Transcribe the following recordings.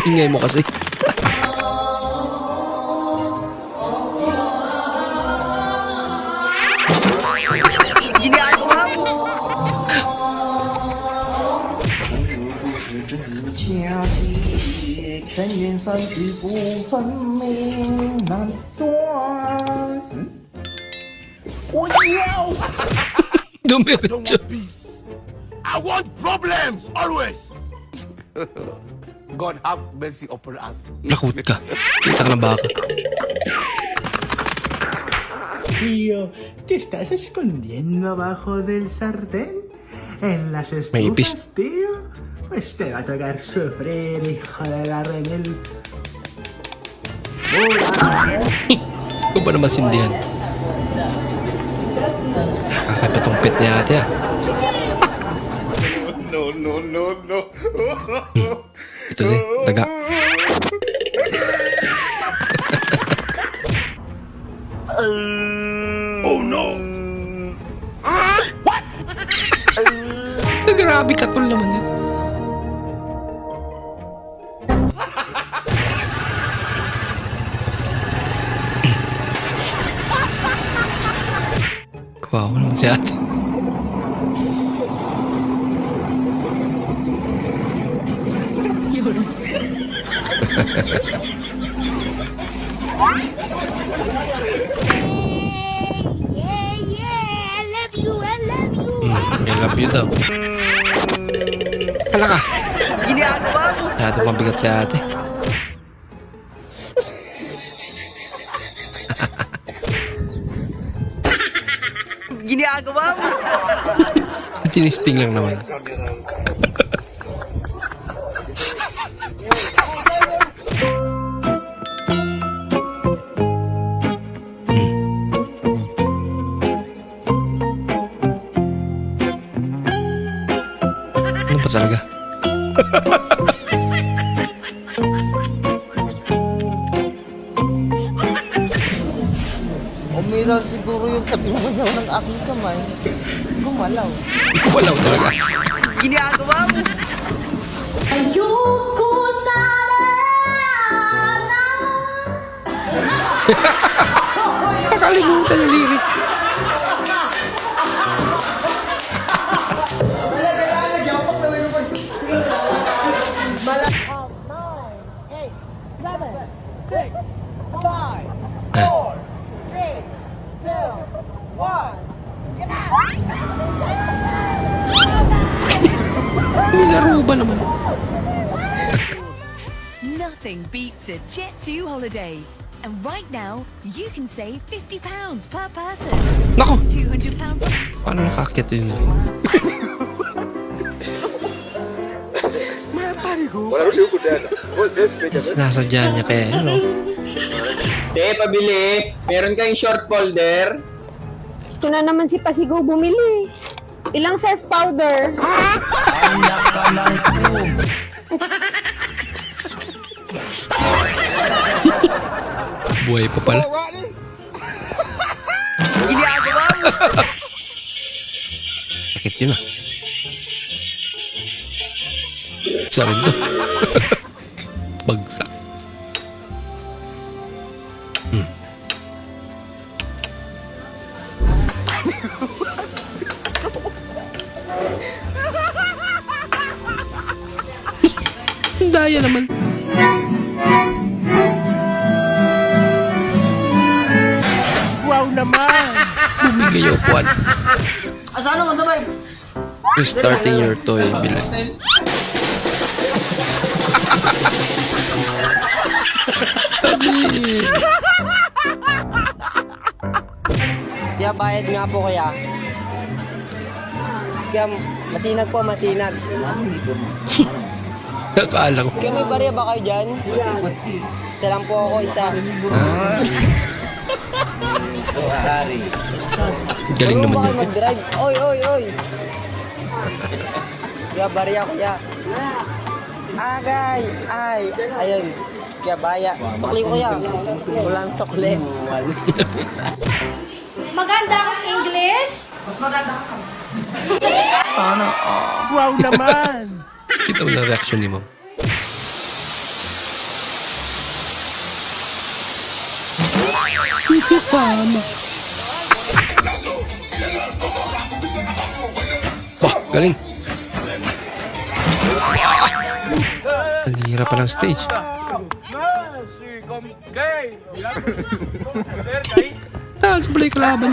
Ingay mo kasi. Dumiretso. I want problems always. God have mercy upon us. Nakut ka. Kita ka ng baka. Tío, ¿te estás escondiendo abajo del sartén? ¿En las May ipis. estufas, tío? Pues te va a tocar sufrir, hijo de la remil. Kung ba naman sindihan? Kakapatong pet niya ate ah. No. Ito din, daga. Oh no. What? Grabe katol naman yan. Kawawa naman si ate. I love you daw. Hala ka. Masyado pang bigat si ate. Ginagawa mo. Tinisting lang naman. Ano ba talaga? Umiral siguro yung katulungan ng aking kamay. Gumalaw. Wala talaga. Ginagawa mo. Ayoko sana. Nakalimutan yung lyrics. Nilaro ba naman? Nothing beats a Jet2 holiday. And right now, you can save £50 per person. Nako! £200. Paano nakakit yun? Nasadya niya kaya yun, no? Te, pabili. Meron kayong short folder? Ito na naman si Pasigo bumili. Ilang surf powder? Buhay pa pala. Ginagawa mo. Sakit yun ah. Isa rin to. Bagsak. Daya naman. Wow naman! Bumigay yung upuan. Asano mo sabay? Restarting your toy, Bilay. Kaya bayad nga po kaya. Kaya masinag po, masinag. Nakala ko. Kaya may barya ba kayo dyan? Isa lang po ako, isa. Galing naman Marunong ba kayo yun. mag-drive? Oy, oy, oy. Kaya barya kuya. Agay! Ay! Ayun. Kaya baya. Sukli ko kuya. Walang sukli. Maganda akong English? Wow naman! Ito na reaction ni ma'am. Wah, galing. Alira pa ng stage. Sabay kalaban.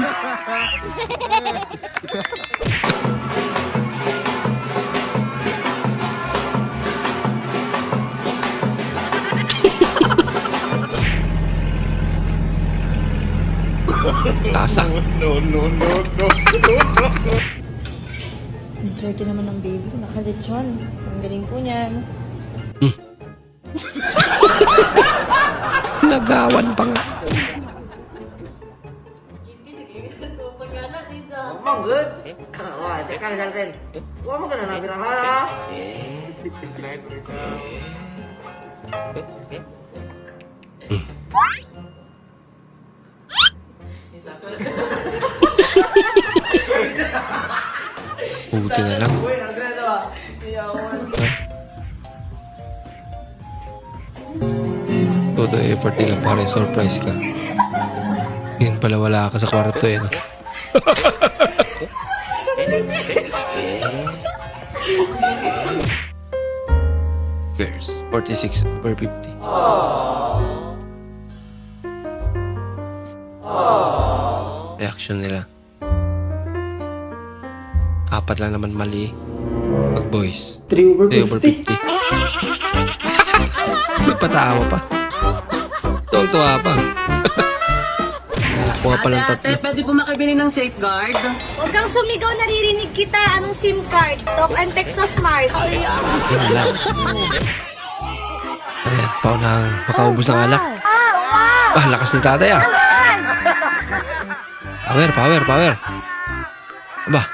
Lasa. No, no, no, no. Ang swerte naman ng baby ko, nakalitsyon. Ang galing po niyan. Nagawan pa nga. Buti na lang. Todo effort nila para surprise ka. Yun pala wala ka sa kwarto eh. No? Girls, 46 over 50. Reaction nila. Apat lang naman mali. Pag boys. 3 over 50. May patawa pa. Tuwag-tuwa pa. Kuha pa lang tatlo. Pwede po makabili ng safeguard? Huwag kang sumigaw, naririnig kita. Anong SIM card? Talk and text na smart. Yan lang. Ayan, paunang makaubos ng alak. Ah, lakas ni tatay ah. Power, power, power. Aba.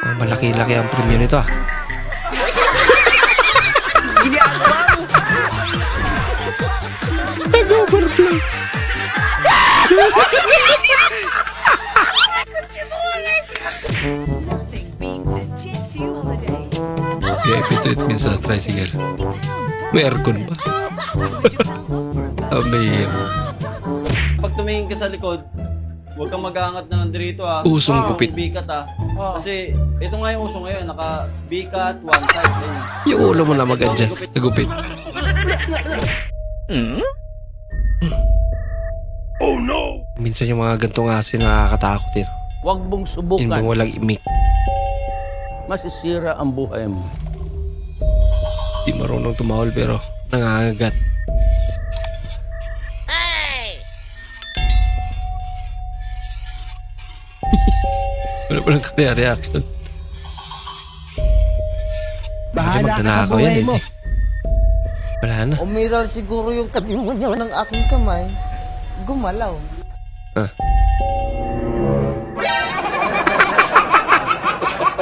Oh, malaki-laki ang premium nito ah. Nag-overflow. Nothing beats a Jet 2 holiday. VIP treatment sa tricycle. May aircon ba? Amazing. Pag tumingin ka sa likod, huwag kang mag-aangat na nandito ah. Usong gupit. Bikat ah. Kasi ito nga yung uso ngayon, naka-bikat, one side. Ayun. Yung ulo mo na mag-adjust. Nagupit. Oh no! Minsan yung mga gantong aso yung nakakatakot yun. Huwag mong Yun subukan. bang walang imik. Masisira ang buhay mo. Di marunong tumahol pero nangangagat. Wala pa lang kaya reaction. Bahala ka sa buhay mo. Wala na. Umiral siguro yung tabi mo ng aking kamay. Gumalaw. Ah.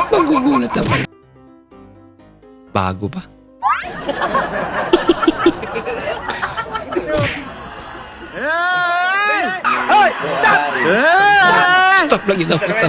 Magugulat na pala. Bago ba? Stop lang ito. Stop.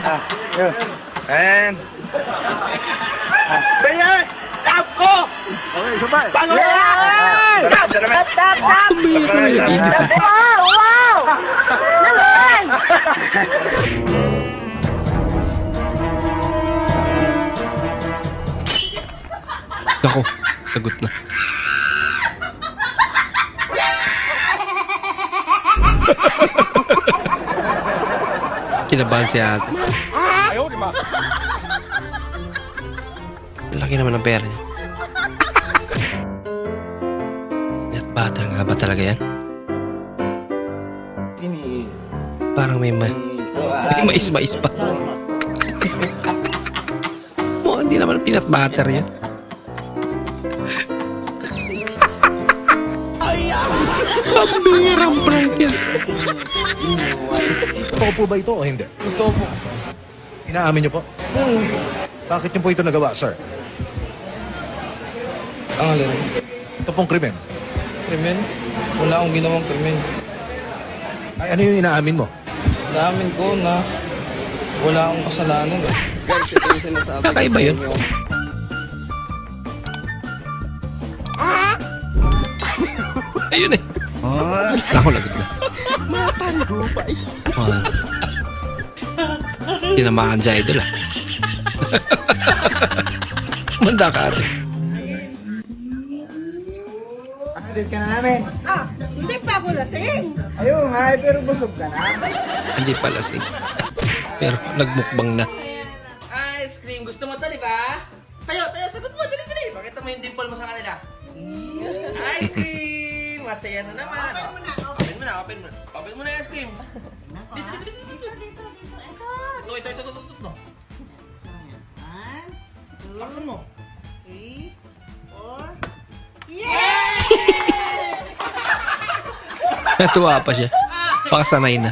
Ako, sagot na. Kinabahan si ate. Laki naman ng pera niya. Net butter nga ba talaga yan? Parang may mais pa. Mukhang di naman peanut butter yan. Pambirang prank yan. Totoo po ba ito o hindi? Totoo po. Inaamin niyo po? Bakit niyo po ito nagawa, sir? Ang alin? Ito pong krimen. Krimen? Wala akong ginawang krimen. Ay, ano yung inaamin mo? Namin ko na wala akong kasalanan eh. Guys, ito yung sinasabi. Kakaiba yun. Ayun eh. Ako lagot na. Oh. Tinamaan sa idol ah. Manda ka ate. Update ka na namin. Hindi pa ako lasing. Ayun nga, pero busog ka na. Hindi pa lasing. Pero nagmukbang na. Ice cream, gusto mo to, di ba? Tayo, sagot mo, dali. Pakita mo yung dimple mo sa kanila. Ice cream! Masaya na naman. Open mo na yung ice cream. Dito. Ito. Laksan mo. 3, 4. Natuwa pa siya. Pakasanay na.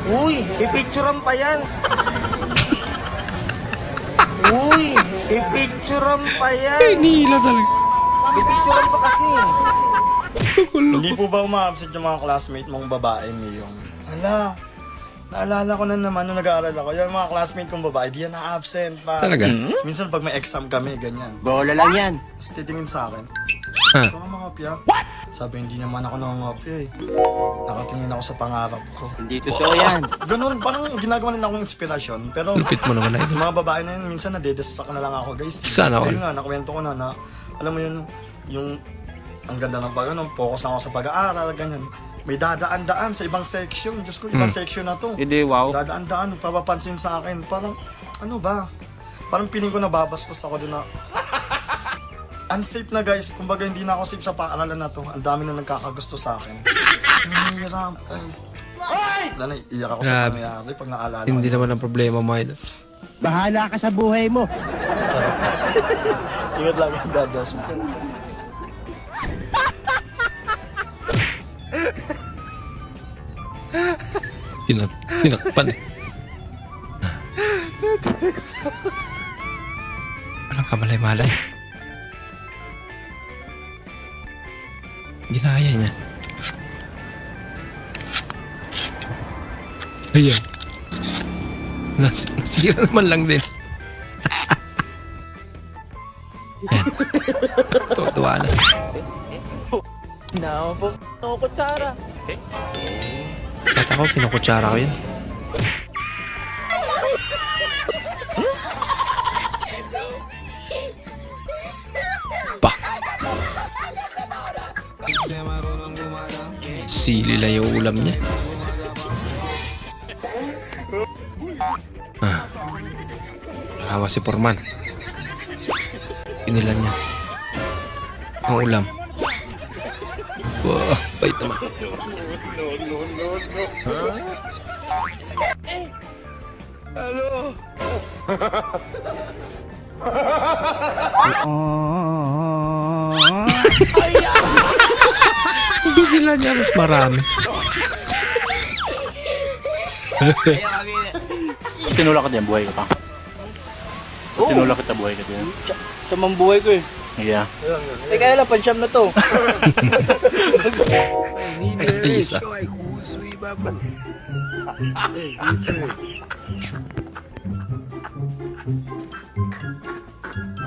Uy, pipicturean pa yan. Uy, pipicturean pa yan. Nihila talaga. Pipicturean pa kasi. Hindi po ba uma-absent yung mga classmate mong babae, Miyong? Hala, naalala ko na naman nung nag-aaral ako, yung mga classmate kong babae, di yan na-absent pa. Talaga? Minsan pag may exam kami, ganyan. Bola lang yan. Tapos titingin sa akin, Ah. ikaw ang mangopya? Sabi, hindi naman ako nangopya eh. Nakatingin ako sa pangarap ko. Hindi totoo yan. Ganun, parang ginagawa nila akong inspirasyon. Pero Lupit mo naman idol. yung mga babae na yun, minsan nade-distract na lang ako, guys. Sana all. Ayun nga, nakwento ko na, alam mo yun, yung ang ganda ng focus lang ako sa pag-aaral, ganyan. May dadaan-daan sa ibang section. Diyos ko, ibang section na to. Hindi, wow. Dadaan-daan, papapansin sa akin. Parang, ano ba? Parang piling ko nababastos ako doon na, unsafe na guys. Kumbaga, hindi na ako safe sa paaralan na to. Ang dami na nagkakagusto sa akin. Ang hirap, guys. Wala na, iyak ako sa Grabe. pangyayari pag naalala ko. Hindi naman ang problema mo idol. Bahala ka sa buhay mo. Charot. Ingat lang ang dadas mo. Tinakpan eh. Walang kamalay-malay. Ginaya niya. Ayan. Nasira naman lang din. Ayan. Tuwa na. Kutsara. Kahit ako, kinukutsara ko yun. Pa! Sili lang yung ulam niya. Ah. Hawa si Porman. Pinilan niya. Ang ulam. Wow, bait naman. Bigila niya mas marami. Tinulak ka din, buhay ka pa. Tinulak kita, buhay ka din. Sa mambuhay ko eh. Yeah. Teka lang, pansyam na to. Ay, isa.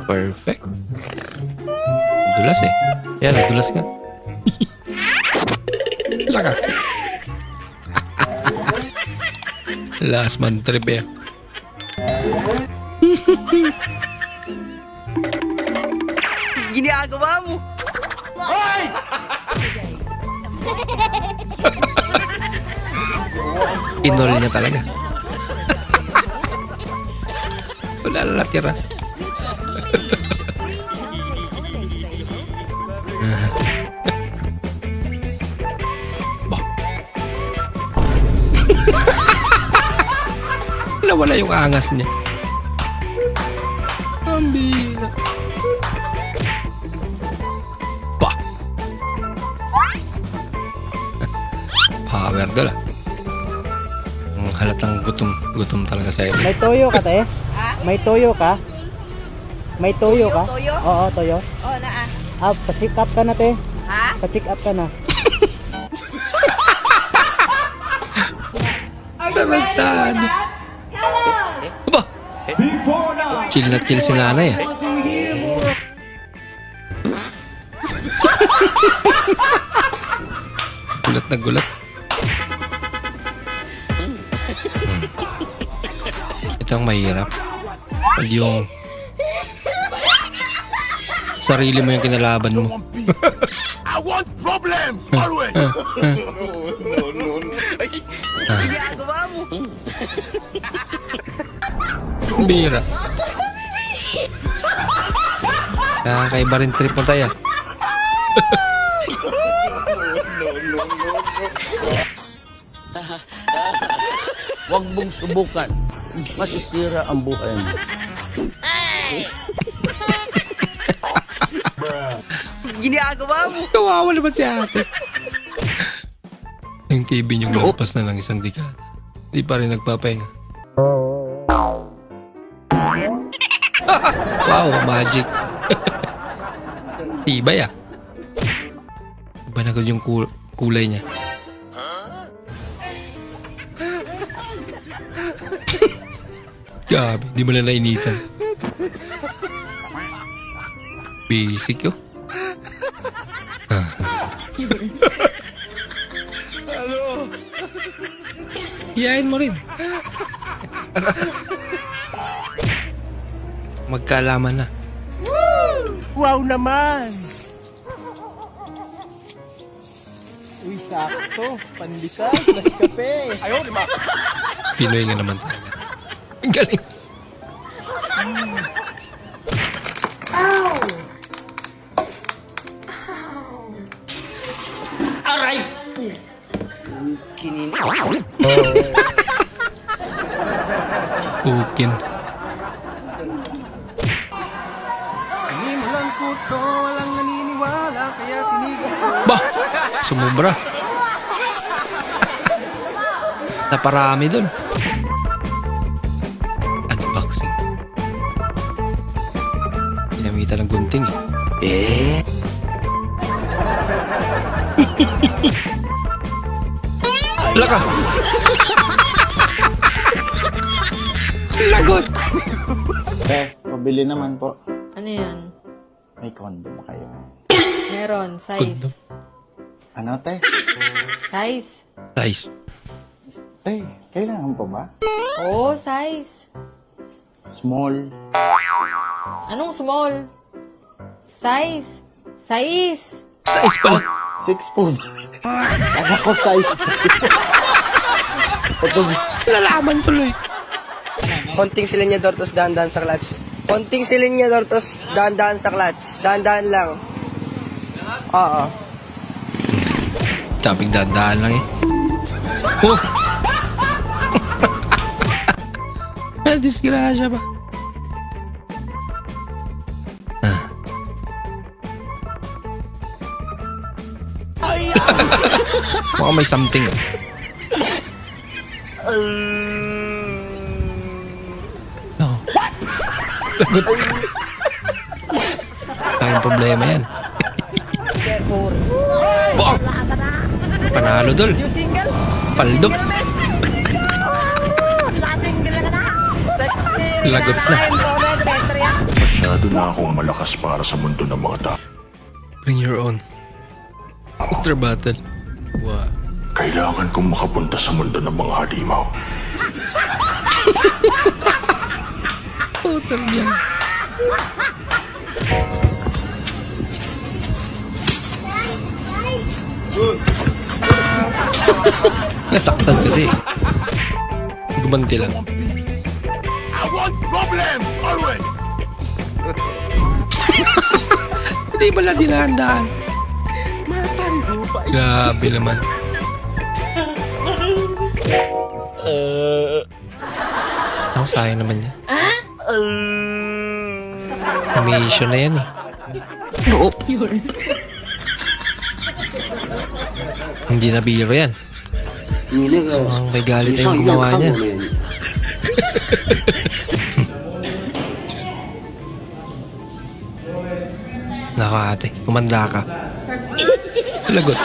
Perfect. Dulas eh. Yan, dulas nga. Laka. Last man trip eh. Ginagawa mo. Inol niya talaga. Wala na natira. Bah. Nawala yung angas niya. Ambina. Bah. Power doll ah. Halatang gutom talaga sa ito. May toyo ka, te? May toyo ka? May toyo ka? Toyo? Oo, toyo. Oh, naa. Pa-check up ka na, te. Ha? Pa-check up ka na. Are you ready for that? Tell us! Aba! Chill na chill si nanay ah. Gulat na gulat. Ito ang mahirap. Pag yung sarili mo yung kinalaban mo. I want problems always. Bira. Kakaiba rin trip mo tayo. Huwag mong subukan. Masisira ang buhay mo. Kawawa naman si ate. Yung TV niyong lampas na ng isang dekada. Di pa rin nagpapahinga. Wow, magic. Tibay ah. Iba na yung kulay niya. Gabi, di mo na nainitan. Basic yun. Hiyain mo rin. Magkaalaman na. Wow naman! Uy, sakto. Pandesal, plus kape. Ayaw, di ba? Pinoy nga naman talaga. Ang galing. Aray! Pukin. Bah! Sumubra. Naparami dun. Unboxing. Pinamitan ng gunting eh. Laka! Lagot! Pabili naman po. Ano yan? May condom kayo. Meron. Size. Kundom. Ano, te? Size. Size. Te, kailangan po ba? Oo, size. Small. Anong small? Size. Size. Size pala. 6 po. Ano ko size? Lalaman tuloy. Konting silinyador, tapos dahan-dahan sa clutch. Konting silinyador, tapos dahan-dahan sa clutch. Dahan-dahan lang. Oo. Sabing dahan-dahan lang eh. Oh! Disgrasya ba? Mukhang may something. No. Lagot. Kayang problema yan. Bong! Panalo dol. Paldo. Lagot na. Masyado na akong malakas para sa mundo ng mga tao. Bring your own. Ultra battle. Wow. Kailangan kong makapunta sa mundo ng mga halimaw. Putar dyan. Nasaktan kasi. Gumanti lang. I want problems always. Hindi pala dinahandaan. Grabe naman. Ako sayang naman yan. Mission na yan eh. Hindi na biro yan. May galit na yung gumawa niyan. Nako ate, kumanda ka. Lagot.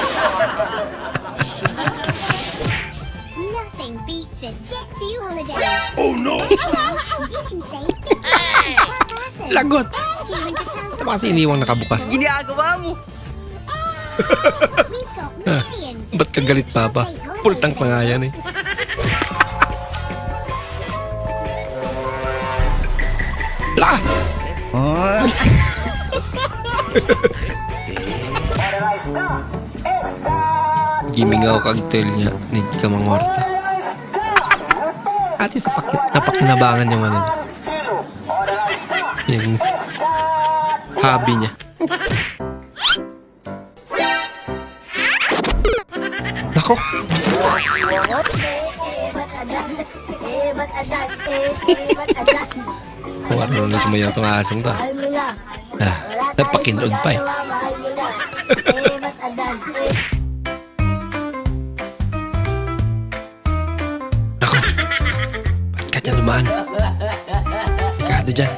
Nothing beats a Jet 2 holiday. Oh no! You can save 50 per person. Lagot. 200 Ito ba kasi iniwang nakabukas? Ginagawa mo. We've got millions of Ba't kagalit papa? Pultang pa nga yan eh. La! Gimingaw cocktail niya. Need ka mangorta. At least napakinabangan yung ano niya. Yung hobby niya. Nako! Kung ano na sumayaw itong asong to. Napakinood pa eh. Nako! Ba't ka dyan lumaan? Ikado dyan.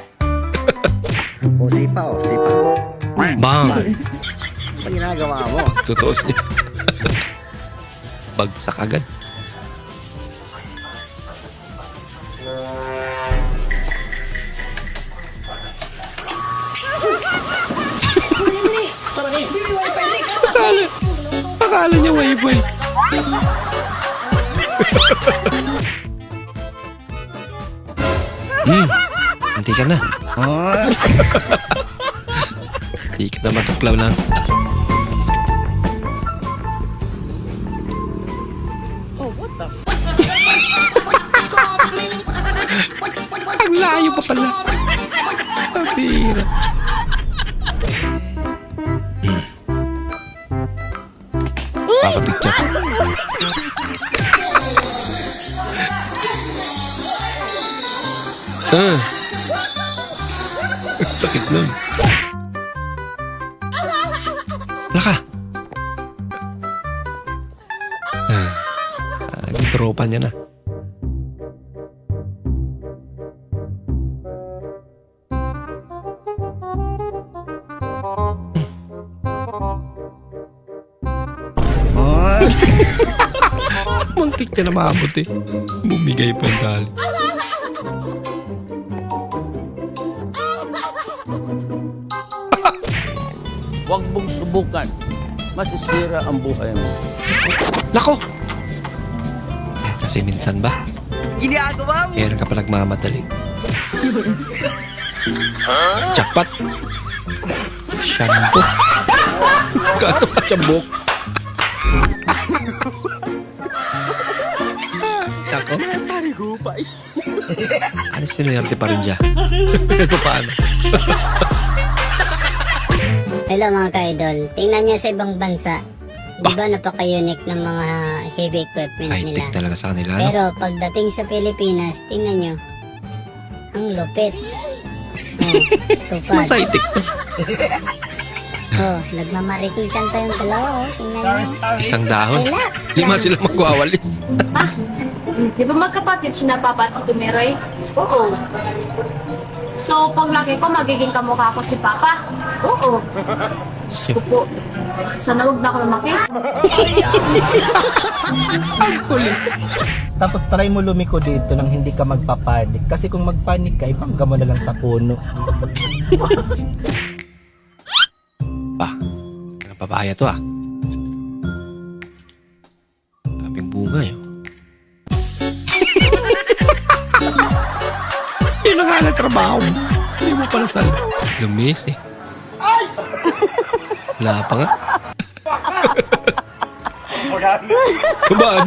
Sipa. Bang! Ano ginagawa mo? Tutuos niya. Bagsak agad. Akala niya wifi. Hindi ka na. Hindi ka na matuklaw lang. Ang layo pa pala. Kapira. Papa-picture. Sakit nun. Laka. Yung tropa niya na. Muntik niya na maabot eh. Bumigay pa yung tali. Huwag mong subukan. Masisira ang buhay mo. Nako! Kasi minsan ba? Ginagawa mo. Kaya ka pa nagmamadali. Jackpot! Shampoo! Kano pa shampoo? Nako! Ano sinuyarte pa rin siya? Ito paano? Hello mga ka-idol. Tingnan nyo sa ibang bansa. Di ba napaka-unique ng mga heavy equipment nila? High-tech talaga sa kanila, no? Pero pagdating sa Pilipinas, tingnan nyo. Ang lupit. Tupad. Mas high-tech to. Nagmamaritisan pa yung dalawa. Tingnan nyo. Isang dahon. Relax. 5 sila magwawalis. Di ba magkapatid si na Papa at Tumiroy? Oo. So, pag laki ko, magiging kamukha ko si Papa? Oo. Diyos ko po. Sana huwag na ako lumaki. Tapos try mo lumiko dito nang hindi ka magpapanik. Kasi kung magpanik ka, ipangga mo na lang sa puno. Papaya to ah. Daming bunga yun. Yun ang halang trabaho mo. Hindi mo pala sa lumis eh. Wala pa nga. Kabaan.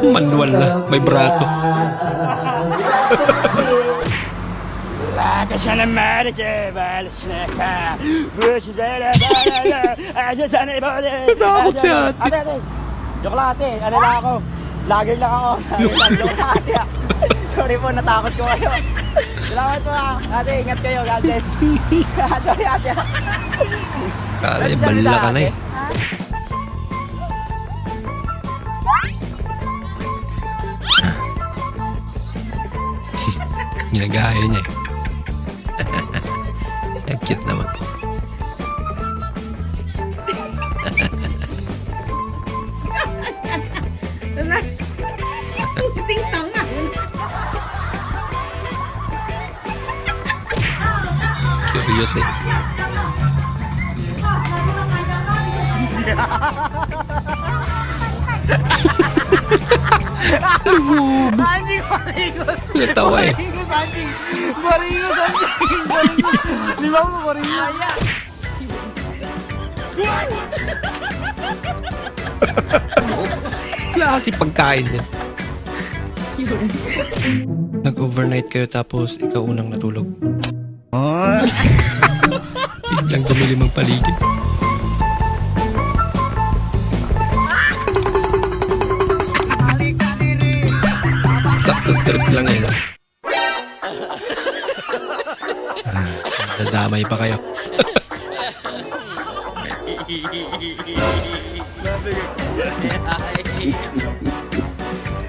Manual na, may brato. Natakot si ate. Ate. Joke lang ate. Ano lang ako? Vlogger lang ako. Joke lang ate. Sorry po, natakot ko kayo. Salamat po ate. Ingat kayo. God bless. Sorry ate. Kala yung bala ka na eh. Ginagaya niya eh. Ang cute naman. Curious eh. Anjing, maringos! Natawa eh. Maringos, anjing! Maringos, anjing! Maringos! Di ba mo maringos? Wala kasi pagkain yan. Nag-overnight kayo tapos ikaw unang natulog. Biglang dumilim ang paligid. Saktong trip lang eh. Nadamay pa kayo.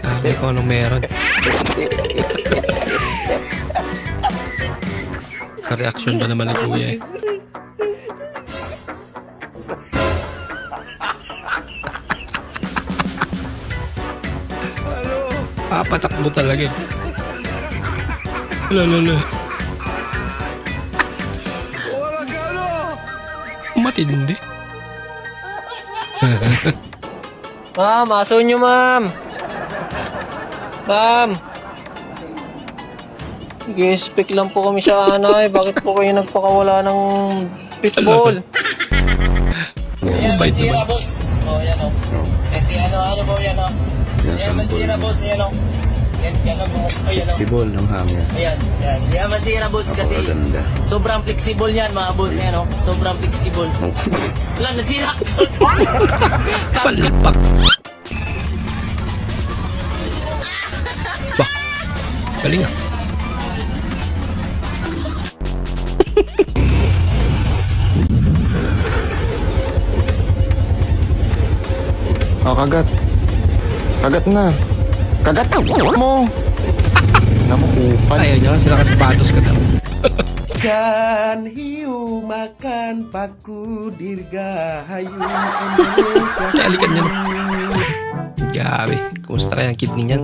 Sabi ko anong meron. Sa reaction ba naman ni Kuya eh. Papatakbo talaga eh. Lala. Matindi. Ma'am, aso nyo, ma'am. Ma'am. Nag-i-speak lang po kami sa anay. Bakit po kayo nagpakawala ng pitbull? Ang bait naman. boss. Oh, yan o. Kasi ano po yan o. Yan masira boss, yan o. Yan o po. Ayan o. Sibol ng hangin. Ayan. Yan masira boss kasi sobrang flexible yan mga boss. Yan o. Sobrang flexible. Wala, nasira. Palpak. Bah, galing ah. Oh, kagat. Kagat na. Kagat na mo. Namukupal. Ayaw niya kasi nakasapatos ka daw. Kan hiu makan paku dirgahayu Indonesia. Nalikan niya. Grabe. Kumusta kaya ang kidney niyan?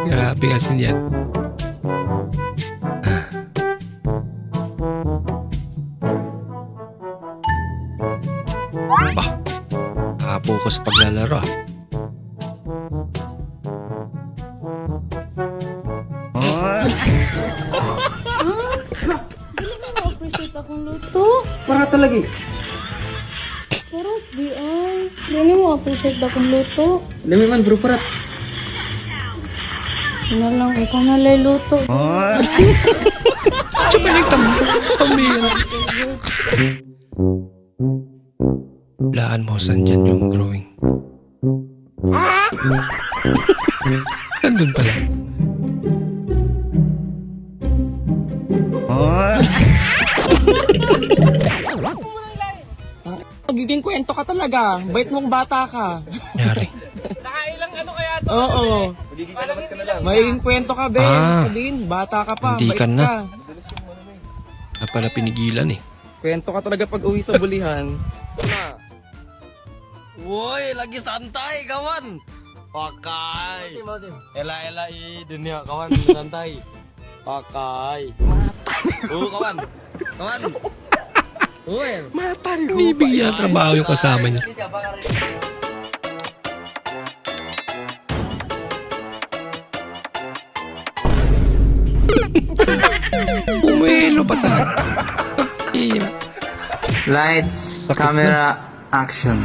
Grabe kasi niyan. Bah, nakapokus sa paglalaro ah. Dili mo appreciate akong luto. Para talaga eh. Pero di ay. Dili mo appreciate akong luto. Dami man bro, parat. Ano lang, ikaw na lay luto. Tsaka pambira. Laan mo saan dyan yung drawing. Nandun pala. Magiging kwento ka talaga. Bait mong bata ka. Yari. Oo. Magiging kwento ka, Ben. Ah. Sabihin, bata ka pa. Hindi bait ka na. Na pala pinigilan eh. Kwento ka talaga pag uwi sa bulihan. Woy, lagi santai kawan. Pakai. Ela dunia kawan santai. Pakai. Kawan. Kawan. Woy. Bibigyan ng trabaho yung kasama niya. Umelo pa talaga. Hira. Lights, camera, action.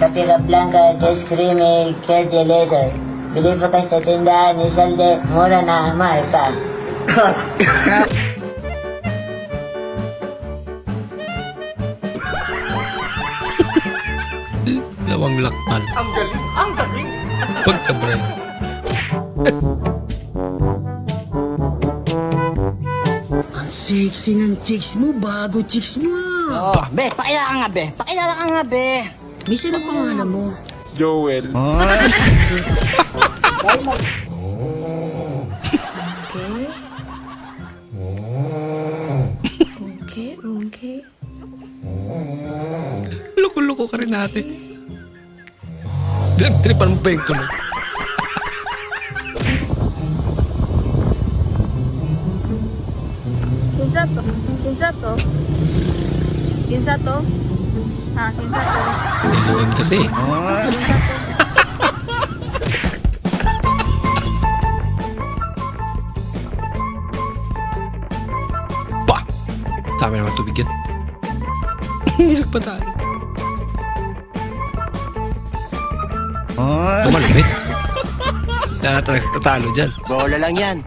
Kapila Blanca, just creamy, kete laser. Bili pa kayo sa tindahan ni Salde, mura na, mahal pa. Lawang lakpan. Ang galing, ang galing. Pagka-bright. Sexy ng chicks mo, bago chicks mo. Oh, be, pakilala ka nga, be. Pakilala ka nga, be. Misa na pangalan mo? Joel. Loko-loko ka rin natin. Pinagtripan mo ba yung tunog? Kinsa to? Kinsa to? Kinsa to? Ha, kinsa to? Niluan kasi. Pa! Dami naman tubig yan. Hindi nagpatalo. Tumalupit. Kaya na talaga tatalo dyan. Bola lang yan.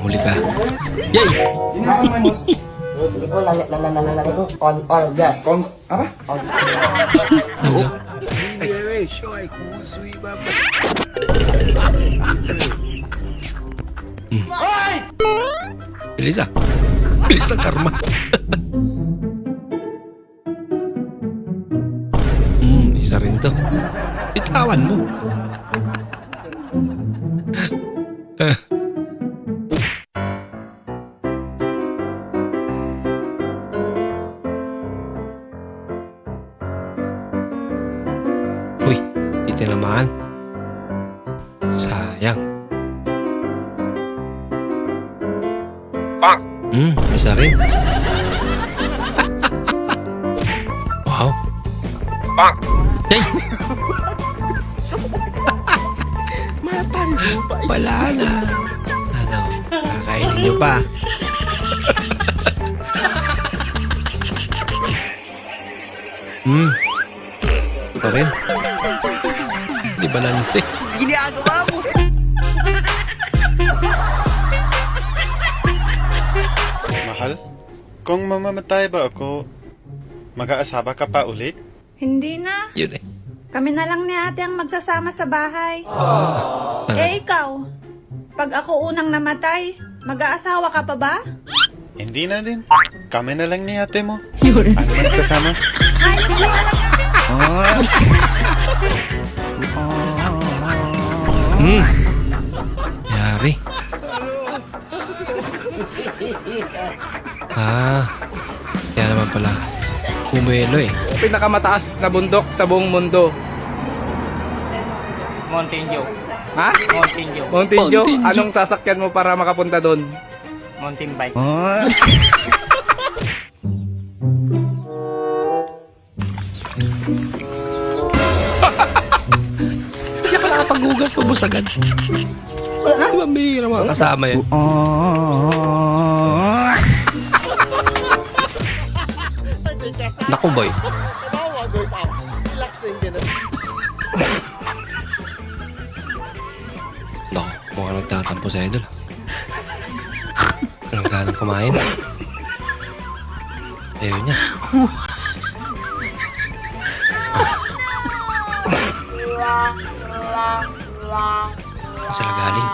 Huli ka. Yay! Bilis ah. Bilis ang karma. Isa rin to. Bitawan mo. Uy, dito naman. Sayang. Isa rin. Wow. Yay! Wala na. Ano, kakainin nyo pa. Ito rin. Di balanse. Ginagawa mo. Mahal, kung mamamatay ba ako, mag-aasawa ka pa ulit? Hindi na. Yun eh. Kami na lang ni ate ang magsasama sa bahay. Talaga. Eh ikaw, pag ako unang namatay, mag-aasawa ka pa ba? Hindi na din. Kami na lang ni ate mo. Ano magsasama? Ayos ka na lang. Yari. Kaya naman pala. Pumuelo eh. Pinakamataas na bundok sa buong mundo. Mountain Dew. Ha? Mountain Dew. Mountain Dew? Mountain Dew. Anong sasakyan mo para makapunta doon? Mountain bike. Hindi ka nakapag-ugas, mabusagan. Di ba may mga kasama yan? Naku boy. Naku, mukhang nagtatampo sa idol. Walang ganang kumain. Ayaw niya. Saan sila galing?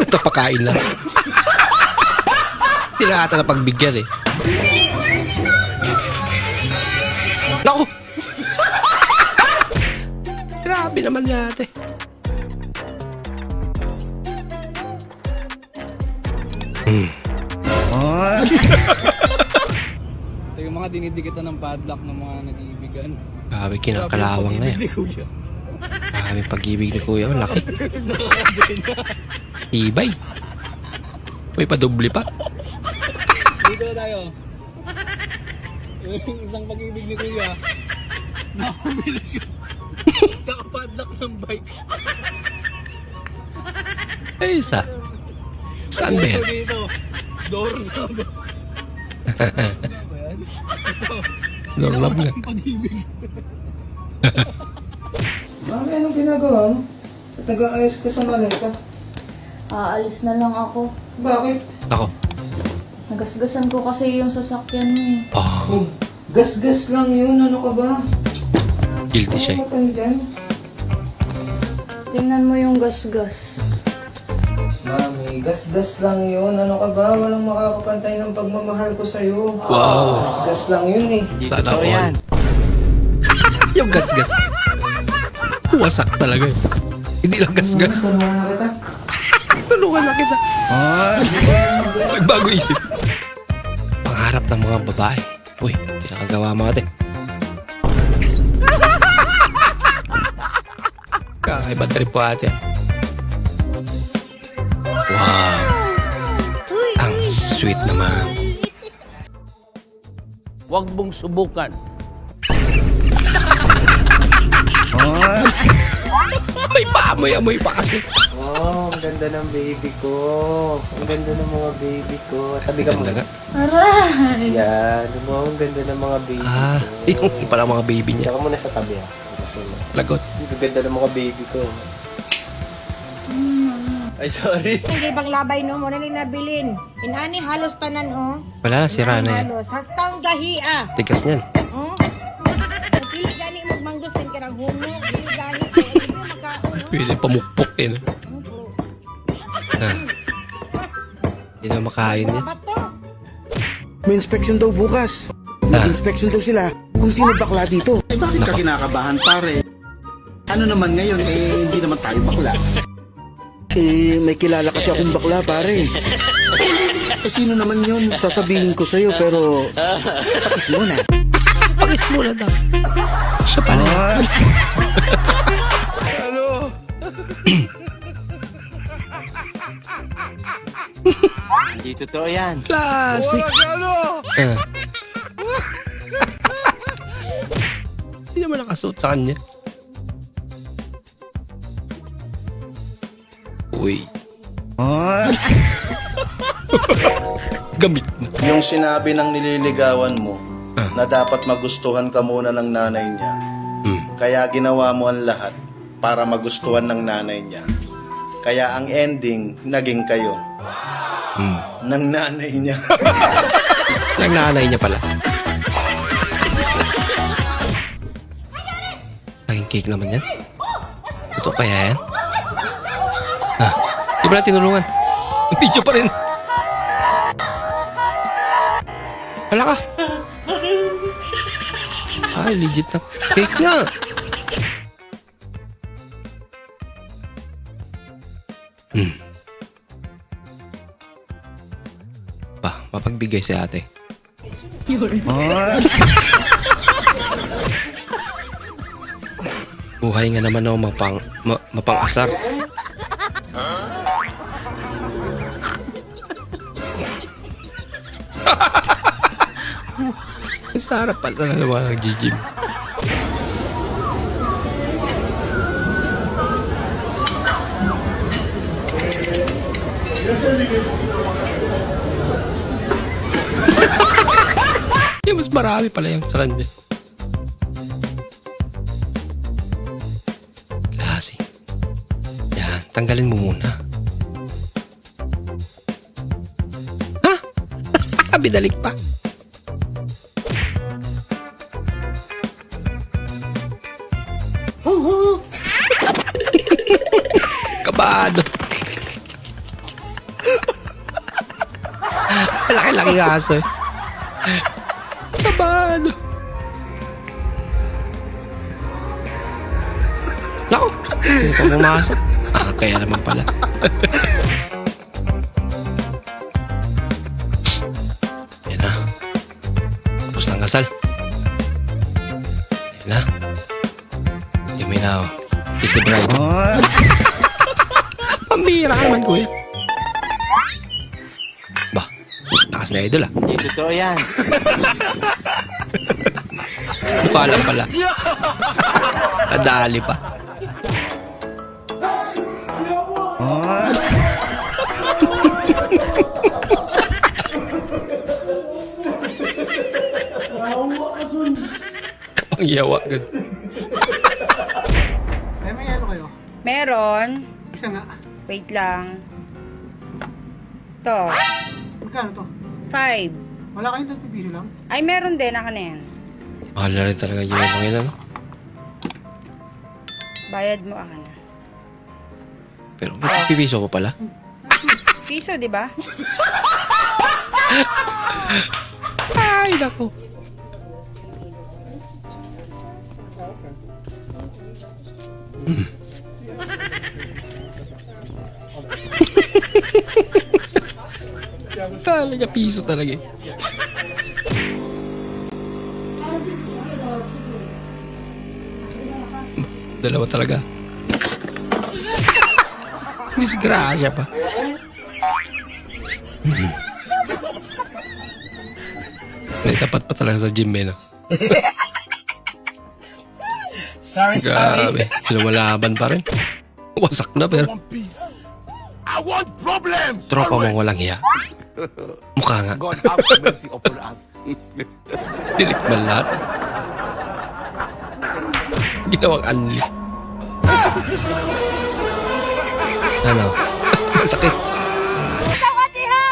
Tapakain lang. Hindi na ata na pagbigyan eh. Naku! Grabe naman yate. Ito yung mga dinidikitan ng padlock ng mga nag-iibigan. Grabe kinakalawang na yan. Grabe pag-ibig ni kuya. Ang laki. Tibay. May padoble pa. Dito na tayo. Yung isang pag-ibig ni Kuya, nakabilis yun. Nakapadlock ng bike. Ay, isa. Saan ba yan? Dito, doorknob. Doorknob nga. Pag-ibig. Mami, anong ginagawa mo? Taga-ayos ka sa maleta. Aalis na lang ako. Bakit? Ako. Nagasgasan ko kasi yung sasakyan mo eh. Ah, Gas-gas lang yun, ano ka ba? guilty siya eh. Ano dyan? Tingnan mo yung gasgas. Mami, gas-gas lang yun, ano ka ba? Walang makakapantay ng pagmamahal ko sa'yo. Wow. Gas-gas lang yun eh. Sana all. Yung gas-gas. Wasak talaga eh. Hindi lang gas-gas. Tulungan na kita. Tulungan na kita. Magbago isip. Pangarap ng mga babae. Uy, pinakagawa mo ate. Kakaiba trip po ate. Wow. Ang sweet naman. Huwag mong subukan. Amoy pa kasi. Oh, ang ganda ng baby ko. Ang ganda ng mga baby ko. Tabi ka Ganda muna. nga. Aray! Yan, ang ganda ng mga baby Ah, ko. yung pala mga baby niya. Tsaka muna sa tabi ah. Kasi Lagot. ang ganda ng mga baby ko. Ay, sorry. Hindi bang labay no mo na ni nabilin. Inani halos tanan oh. Wala na, sira na yan. Halos hastang gahia. Tigas niyan. Oh. Dili gani magmanggos ten karang humo. Dili gani makaon. Pwede pamukpok eh. No? Ah. Hindi na makain yan. Bato. May inspection daw bukas. Ah. Nag-inspection daw sila kung sino bakla dito. Eh, bakit ka kinakabahan, pare? Ano naman ngayon, eh, hindi naman tayo bakla. Eh, may kilala kasi akong bakla, pare. Eh, sino naman yun? Sasabihin ko sa'yo, pero tapos muna. Pagis muna daw. Siya pala. Hindi totoo yan. Classic. Ah. Hindi naman nakasuot sa kanya. Uy. Gamit na. Yung sinabi ng nililigawan mo na dapat magustuhan ka muna ng nanay niya. Kaya ginawa mo ang lahat para magustuhan ng nanay niya. Kaya ang ending, naging kayo. Ng nanay niya. Ng nanay niya pala. Naging cake naman yan. Ito kaya yan? Ah, di ba na tinulungan? Video pa rin. Hala ka. Ay, legit na. Cake nga. Pa, mapagbigay si ate. Buhay nga naman ako mapang-asar. Sa harap pala na naman nag-gym. Yung mas marami pala yung sa kanya. Klase. Yan, tanggalin mo muna. Ha? Binalik pa. Kabado. Malaki-laki nga aso eh. Kabado. Naku, hindi pa pumasok. Ah, kaya naman pala. Yan na. Tapos ng kasal. Yan na. You may now kiss the bride. Pambira ka naman, kuya. Bah, lakas na idol ah. Hindi totoo yan. Mukha lang pala. Nadali pa. Kapang yawa. Meron. Isa nga. Wait lang. To. Magkano to? 5. Wala kayong 30 piso lang? Ay, meron din. Ako na yan. Mahal na rin talaga yun. Ngayon ano? Bayad mo ako na. Pero may pipiso ko pala. Piso, di ba? Ay, naku. Talaga piso talaga eh. Dalawa talaga. Disgrasya pa. May tapat pa talaga sa gym eh, no? Sorry, Grabe. Lumalaban pa rin. Wasak na pero. I want problems! Tropa mong walang hiya. Mukha nga. God have mercy upon us. Dilikman lahat. Ginawang anli. Ano? Masakit. Isaw achi ha!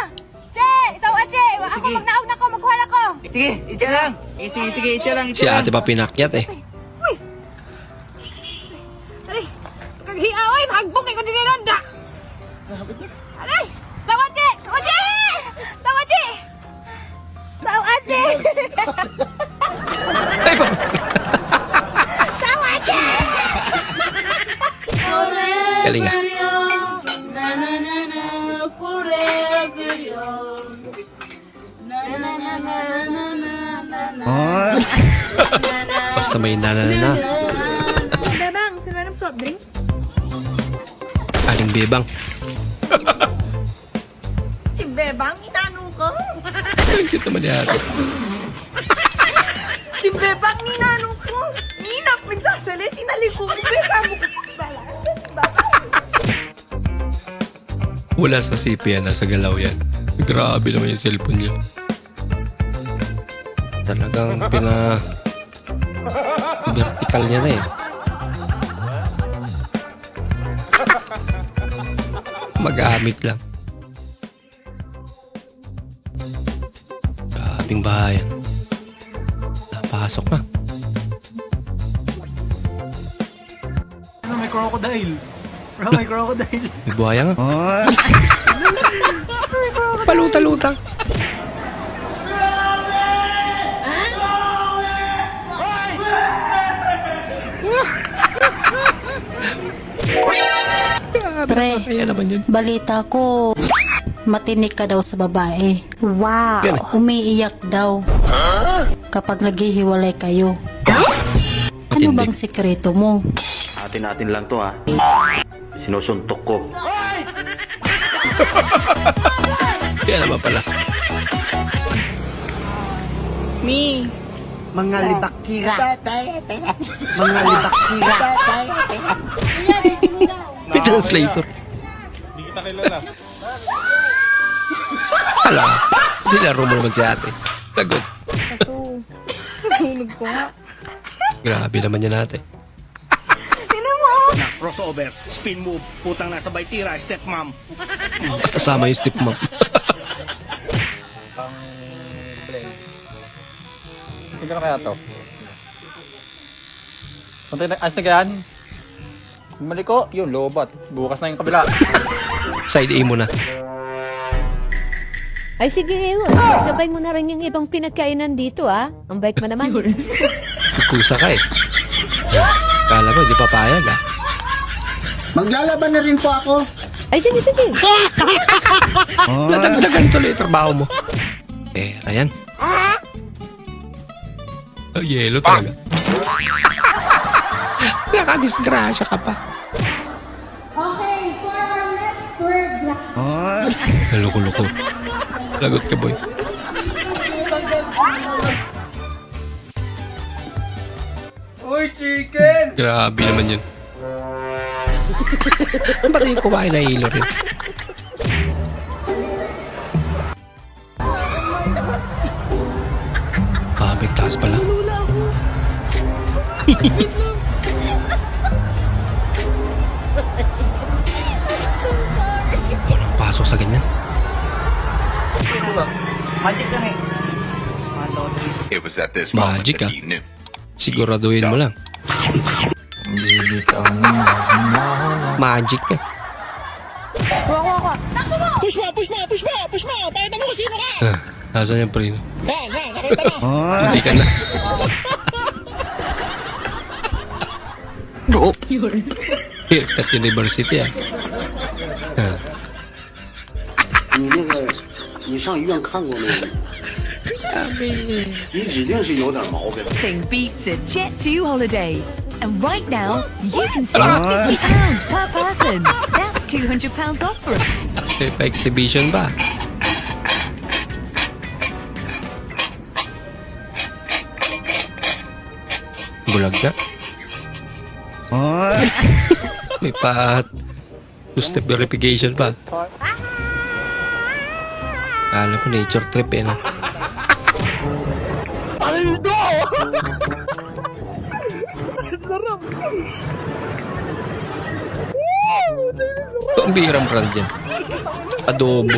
Che! Isaw achi! Ako magnaog na ko, magkuha na ko! Sige, itcha lang. Sige, itcha lang. Si ate pa pinakyat eh. Aray! Kaghiya, oy! Hagbong kay ko din ronda! Aray! Isaw achi! Achi! Isaw achi! Isaw achi! Ay, pa. Isaw achi! Galing ah. Basta may nanana. Bebang, sino ng soft drinks? Aling bebang. Si Bebang, inano ko? Galing cute naman ni ate. Si Bebang, ninano ko? Ninap, pinsasali, sinaliko ko, pesa mo ko. Wala sa CP yan, nasa galaw yan. Grabe naman yung cellphone niya. Talagang vertical niya na eh. Magamit lang. Grabing bahayan. Napasok na. May crocodile. Bro, may crocodile. May buhaya nga. Paluta-luta. Pre, Kaya naman yun. balita ko, matinik ka daw sa babae. Wow. Yan. Umiiyak daw kapag naghihiwalay kayo. Ano bang sekreto mo? Atin-atin lang to ha. Sinusuntok ko. Kaya naman pala. Me. Mga libakira. Mga libakira. May translator. Hindi kita kilala. Hala. Nilaro mo naman si ate. Lagot. Sunog ko nga. Grabe naman yan ate. Crossover, spin move, putang nasa bay tira, step mom. Kasama yung step mom. Sige na kaya to. Ayos na ganyan. Maliko, yun, lobat. Bukas na yung kabila. Side A mo na. Ay sige, sabay mo na rin yung ibang pinagkainan dito Ang bike mo naman. Kusa ka eh. Kala ko, di papayag Maglalaban na rin po ako. Ay sige. Nadagdagan tuloy yung trabaho mo. Ayan. Yelo talaga. Nakadisgrasya ka pa. Okay, for our next word. Naloko-loko. Lagot ka, boy. Uy, chicken! Grabe naman yun. Ba't yung kumain na hilo rin? Bigtaas pala. Walang pasok sa ganyan. Magic yan eh. 1, 2, 3. It was at this Magic moment ah. that he knew. Siguraduhin mo lang. Magic na. Push mo! Pakita mo kung sino ka! Nasaan yung prino? Yan, nakita mo! Hindi ka na. Haircut University ah. 你那个，你上医院看过没有？你指定是有点毛病。 Nothing beats a Jet2 holiday. And right now, you can save £50 per person. That's £200 off for us. May pa-exhibition ba? Bulag na. May pa two-step verification pa. Alam ko nature trip eh na. Aldo! Sarap! Ito ang bihirang brand yan. Adobo.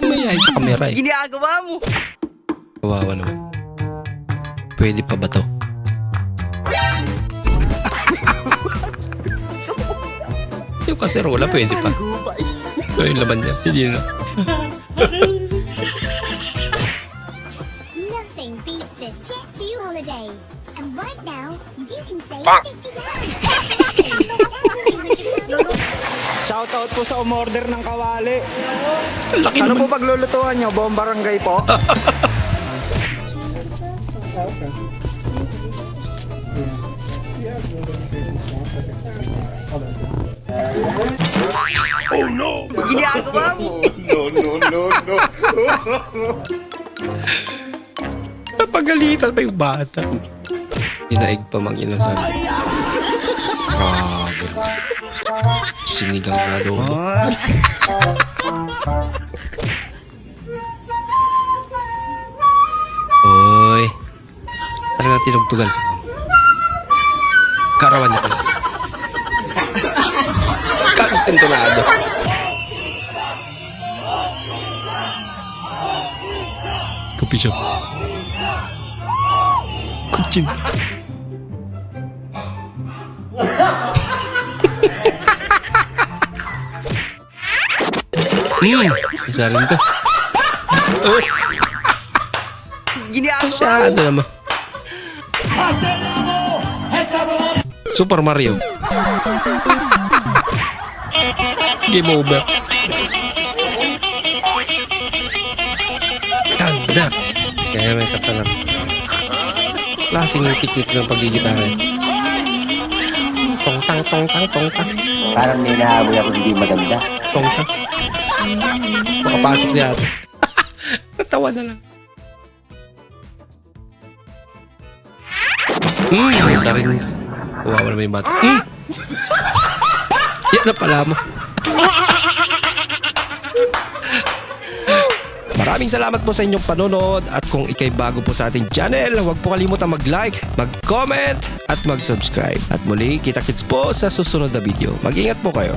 Mayahay sa kamera eh. Ginagawa mo! Kawawa naman. Pwede pa ba to? Yung kaserola pwede pa. So yung laban niya, hindi na. Nothing beats a Jet2 holiday. And right now, you can save Bang. 50 Shoutout po sa umorder ng kawali. Laki Ano naman. po paglulutuan nyo? Buong barangay po? Oh no! Ginagawa mo! No. Napagalitan pa yung bata. Dinaig pa mang inasal. Grabe. Sinigang na adobo. Oy. Talagang tinugtugan sa mama. Karawan niya pala. Kasintonado. Coffee shop. Kucing. Isa rin to. Masyado naman. Super Mario. Game over. Tanda. Kaya may tatanan. Klaseng teknik ng pagigitara. Tongtang. Parang may nahaboy ako hindi maganda. Tongtang. Makapasok siya ate. Natawa na lang. Isa rin. Kawawa naman yung bata. Yan na pala mo. Maraming salamat po sa inyong panonood at kung ikay bago po sa ating channel, huwag po kalimutan mag-like, mag-comment at mag-subscribe. At muli, kita-kits po sa susunod na video. Mag-ingat po kayo.